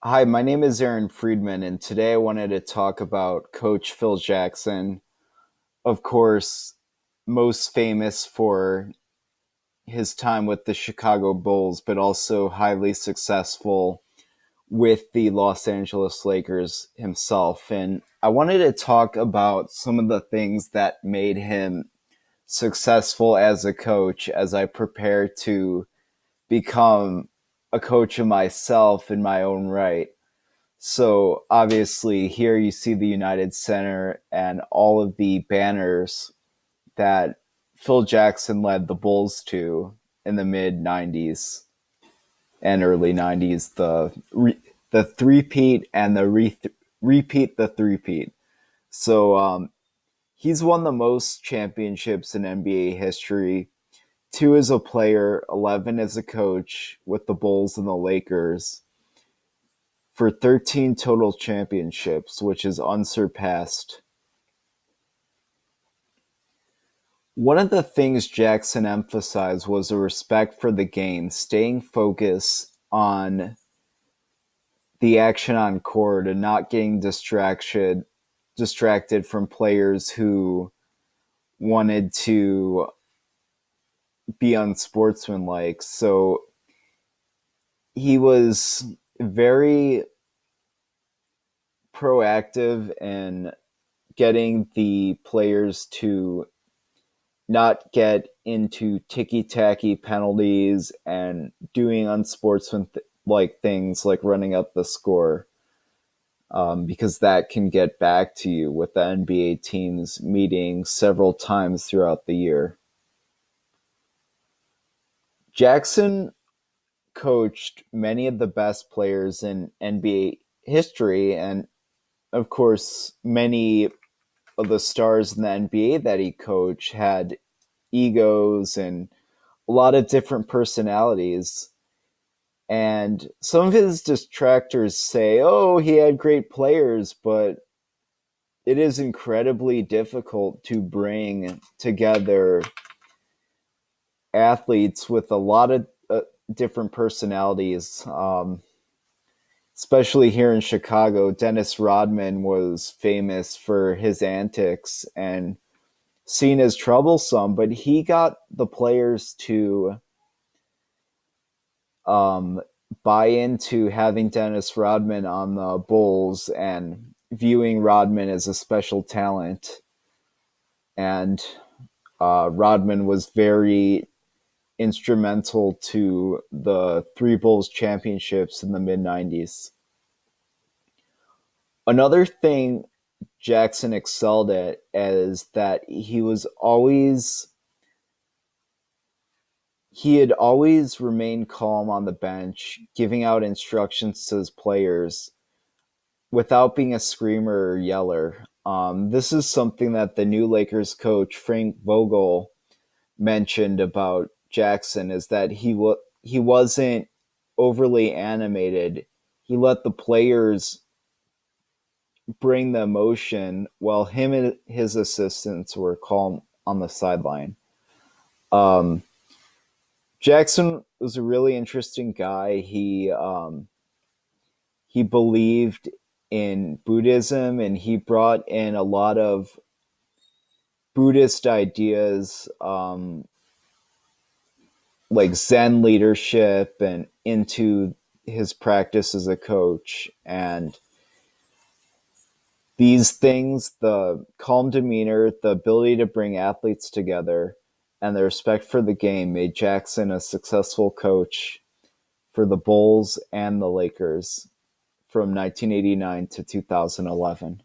Hi, my name is Aaron Friedman, and today I wanted to talk about Coach Phil Jackson. Of course, most famous for his time with the Chicago Bulls, but also highly successful with the Los Angeles Lakers himself. And I wanted to talk about some of the things that made him successful as a coach as I prepare to become a coach of myself in my own right. So obviously, here you see the United Center and all of the banners that Phil Jackson led the Bulls to in the mid '90s and early '90s. The three-peat and the repeat the three-peat. So he's won the most championships in NBA history. Two as a player, 11 as a coach with the Bulls and the Lakers for 13 total championships, which is unsurpassed. One of the things Jackson emphasized was a respect for the game, staying focused on the action on court and not getting distracted from players who wanted to be unsportsmanlike. So he was very proactive in getting the players to not get into ticky tacky penalties and doing unsportsmanlike things like running up the score, because that can get back to you with the NBA teams meeting several times throughout the year. Jackson coached many of the best players in NBA history, and of course, many of the stars in the NBA that he coached had egos and a lot of different personalities. And some of his detractors say, oh, he had great players, but it is incredibly difficult to bring together athletes with a lot of different personalities. Especially here in Chicago, Dennis Rodman was famous for his antics and seen as troublesome, but he got the players to um, buy into having Dennis Rodman on the Bulls and viewing Rodman as a special talent. And Rodman was very instrumental to the three Bulls championships in the mid '90s. Another thing Jackson excelled at is that he had always remained calm on the bench, giving out instructions to his players without being a screamer or yeller. This is something that the new Lakers coach Frank Vogel mentioned about Jackson, is that he wasn't overly animated. He let the players bring the emotion while him and his assistants were calm on the sideline. Um, Jackson was a really interesting guy. He believed in Buddhism, and he brought in a lot of Buddhist ideas, like Zen leadership, and into his practice as a coach. And these things, the calm demeanor, the ability to bring athletes together, and the respect for the game, made Jackson a successful coach for the Bulls and the Lakers from 1989 to 2011.